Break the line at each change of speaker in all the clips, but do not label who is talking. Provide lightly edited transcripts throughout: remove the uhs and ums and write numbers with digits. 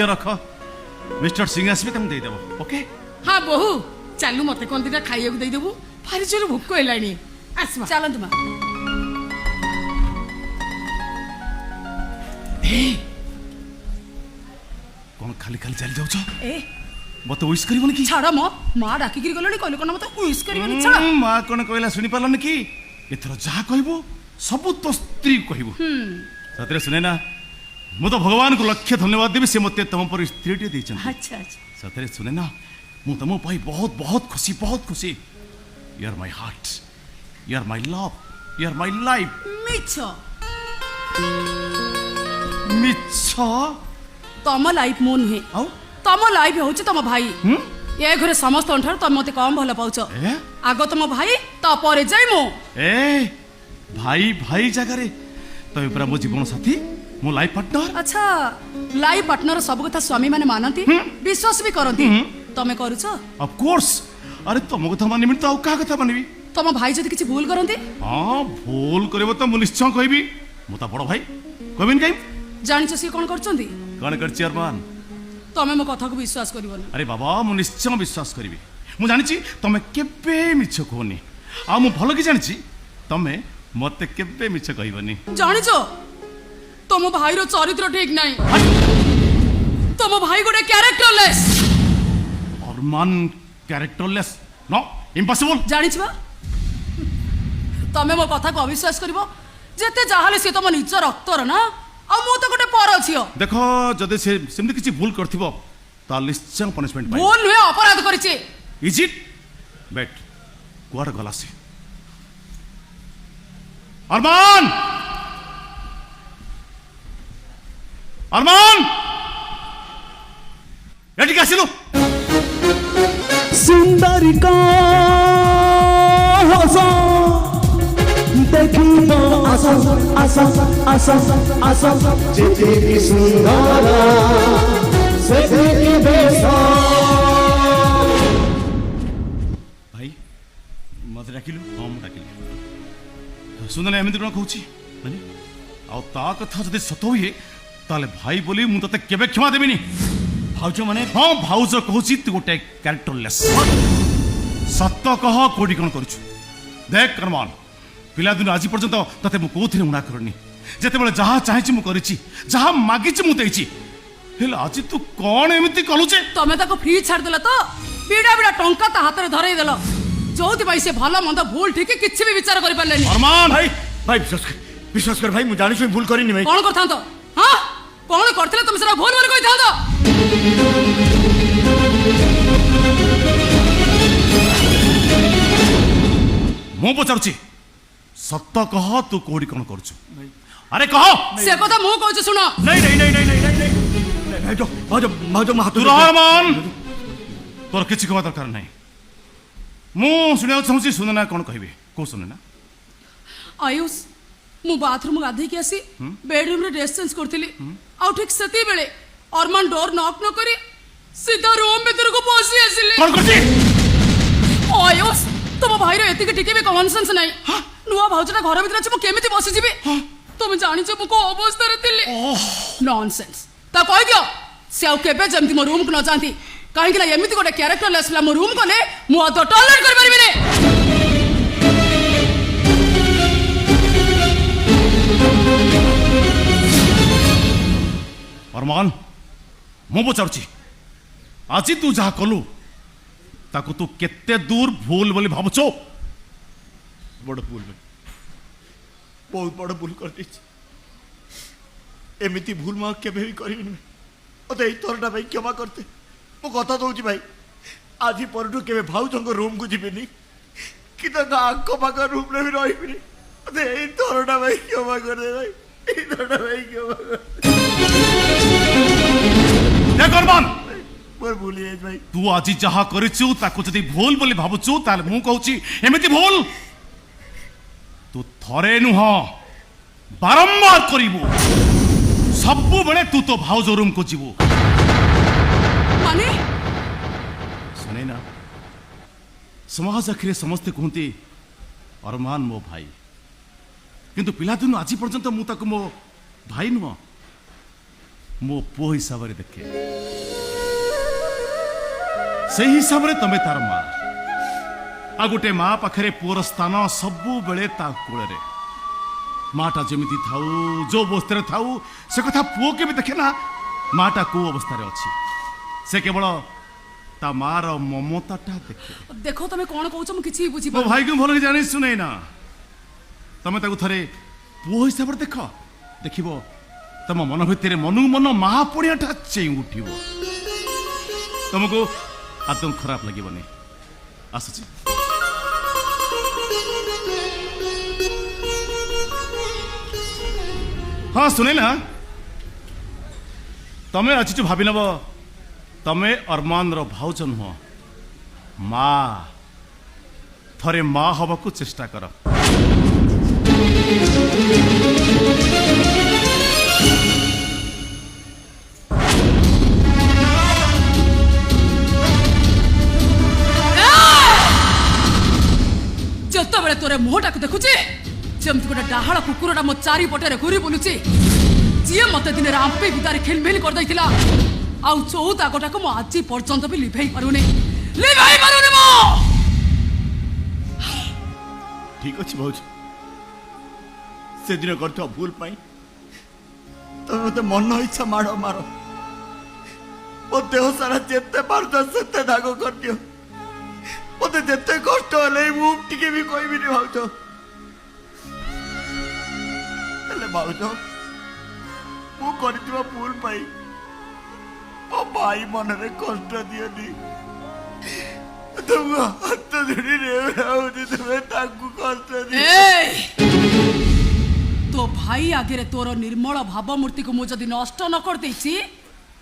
रख मिस्टर सिंह आसबे तुम दे देबो ओके।
हाँ बहु चालू मते कोन दिटा खाइया को दे देबु भारी जोर भूख हेलानी आसमा
चलंतु मां।
कौन खाली खाली चली जाउछ
ए
मते विश करबो कि
छाड़ मो मां डाकी गिरी गलनी कहले कोन मते विश करबनी छाड़।
मां कोन कहला सुनी पालन कि एथरो जा कहबो सब तो स्त्री कहबो सतरे सुने ना मु तो भगवान को लक्ष्य धन्यवाद देबी से मते तुम पर स्त्री टे दैछन।
अच्छा अच्छा
सतरे सुने ना मु तुम पाई बहुत बहुत खुशी you are my heart you are my love you are my life.
मिछ
मिच्छा
तम लाइफ मो नुहे
आउ
तम लाइफ होचे तम भाई ए घरे समस्त अंठार तम मते कम भल पाउछ
ए
आगो तम भाई ता परे जाई मो
ए भाई भाई जगह तो पूरा मो जीवन साथी मो लाइफ पार्टनर।
अच्छा लाइफ पार्टनर सब कथा स्वामी माने मानती विश्वास भी करती तमे करूछ।
ऑफ कोर्स अरे तुम कथा मानिबि तो का कथा मानिबि
तम भाई जदि किछि भूल करंती
हां भूल करबो तो मु निश्चय कहबी मु ता बड़ भाई कहबिन काई
जानिछ सी कोन करचंदी
कोन कर चेयरमैन
तमे मो कथा को विश्वास करिवनी।
अरे बाबा मु निश्चय विश्वास करबी मु जानिछि तमे केबे मिछ कोनी आ मु भलो कि जानिछि तमे मते केबे मिछ कहबनी।
जानिछ तम भाई रो चरित्र ठीक नाही तम भाई गोटे कैरेक्टरलेस
अरमान कैरेक्टरलेस नो इम्पॉसिबल
जानिछ बा तमे मो कथा को अविश्वास करिवो जेते जाहाले से तम निज रक्तर ना आ मो तो गोटे पर छियो
देखो जदे से सेमति किछि भूल करथिबो ता निश्चय पनिशमेंट पाइ।
भूल नुहे अपराध करिछि
इज इट बेट कुआड गला से अरमान अरमान एटी कासिलु
सुंदरी का हसा देखिबो आसा आसा आसा आसा जेते की सुंदरा सेते की बेसा।
भाई मते डाकिलु हां मु डाकिलु सुनले एमिति कोन कहूची माने आ ता कथा जदि सत होई ताले भाई बोली मु तते केबे क्षमा देबिनी। भाउज माने हां भाउज कहूची तू गोटे कैरेक्टरलेस सत्य कह कोडी कोन करूछु देख करमान पिला दिन आज पर्यंत तते मु कोथिरे मुना करनी जते बेले जहा चाहिची मु करिची जहा मागिची मु देइची हेला आज तू कोन एमिति कलुचे
तमे ताको फ्री छाड़ देला तो बीड़ा बीड़ा टंका ता हाथ रे धरई देला जोति भाई से भलो मंद भूल ठीक किछि भी विचार करि परलेनी।
अरमान
भाई भाई विश्वास कर भाई मु जानि भूल करिनी भाई
कोन करथां तो हां कोन करथले तुम सरा भूल भूल कहि था तो
मु पचारुची सत्य कह तू कोडी कोन करछु अरे कह
से कथा मु कहछु सुनो
नहीं नहीं नहीं नहीं नहीं नहीं भाई भाई हाथ
तू रहमान तोर किछि कहवा दरकार नाही मु सुनिया चाहूची सुनना कोन कहबे को सुनना
आयुष मु बाथरूम गाधे के आसी बेडरूम रे ड्रेस चेंज करथिली आ ठीक सेती बेले अरमान डोर नॉक न करी सीधा रूम भीतर को पहुंची आसिले
कोन करती
आयुष तुम भाई रे एतिके टिके भी कॉमन सेंस नाही नुआ भाउजटा घर भीतर अछि मु केमिति बसि जिबे तुम जानि छ मु को अवस्था रे थिली नॉनसेंस ता कहि दियो से आ केबे जमती मो रूम को न जानती काहे कि एमिति गोटे कैरेक्टर लेसला मो रूम कोले मु तो टॉलरेट कर परबी ने।
अरमान मु पचारुची आज तू जहा कलु ताको तू केते दूर भूल बोली भाबुछो
बड़ भूल भाई बहुत बड़ भूल कर दी एमिति भूल मां केबे भी करिनी ओते ई तोरटा भाई क्षमा करते मु कथा दउची भाई आज परटू केबे भाउजंग रूम को जिबेनी कि त आंख पाका रूम रे भी रहिबिनी ओते ई तोरटा भाई क्षमा कर दे भाई ई तोरटा भाई क्षमा कर
देख अरमान
मोर भूली है भाई
तू आज जहा करिछु ताको जदी भूल बोली भाबुछु ताल मु कहूची एमिति भूल तू थरे नुह बारंबार करिवु सबु बेले तू तो भाउज रूम को जीवु
माने
सुने ना समाज आखिरे समस्ते कहते अरमान मो भाई किंतु पिला दिन आज पर्यंत मु ताको मो भाई नुह मो पुओ हिसाब से देखे से हिसाब से तमें तार माँ आ गोटे माँ पाखे पुअर स्थान सबु बेले ता कूल माटा जमी थाऊ जो अवस्था थाऊ से कथा पुओ के भी देखे ना माटा को अवस्था अच्छी से केवल ता मार ममताटा देखे
देखो तमे कौन कहूछ मु किछि बुझी
मो भाई को भल जानी सुनै ना तमे ताकू थरे पुओ हिसाब से देख देखिबो तम मन भितर मनु मन महापुणियाटा चेई उठिबो तुमको आदम खराब लगे आसुची हाँ सुने ना तमें आज भावी नब तमें अरमान भाउज नुह माँ थरे माँ हवा को चेष्टा कर
जत बेले तोरे मुहटा को देखुची जमती गोटे डाहाड़ कुकुरटा मो चारि पटे घूरी बुलुची जी मते दिन रांपे भितर खेलमेल कर दैथिला आउ चौथा गोटा को मो आज पर्यंत भी लिभेई पारुनी मो
ठीक अच्छे भाज से दिन कर भूल पाई तुम मत मन इच्छा माड़ मार मो देह सारा जिते पार से दाग कर दियो मत जिते कष्ट हेल्ले मुझे भी कहबी भाज भाज मु कर भूल पाई मो भाई मन रे कष्ट दियनी तुम हाथ जोड़ी तुम्हें कष्ट दियो
तो भाई आगे तोर निर्मल भावमूर्ति को मुझे नष्ट न कर देछि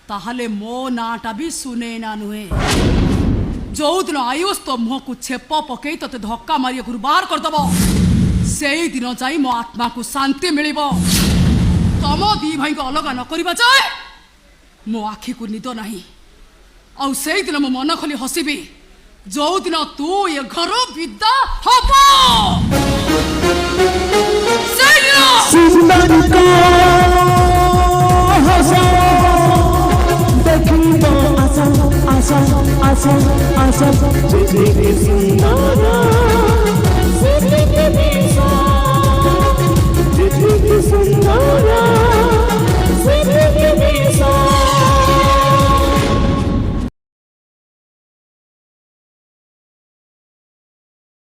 ताहले मो नाटा भी सुने ना नुहे जो दिन आयुष तो मुह को छेप पकई ते धक्का मारिया बाहर करदब से दिन जाई मो आत्मा को शांति मिलिबो तम दी भाई को अलग न करबा जाए मो आखि को निद नहीं आउ से दिन मो मन खोली हसीबी जो दिन तू ये घर विदा हबो से दिन
सुंदर को हंसा देखी तो आशा आशा आशा आशा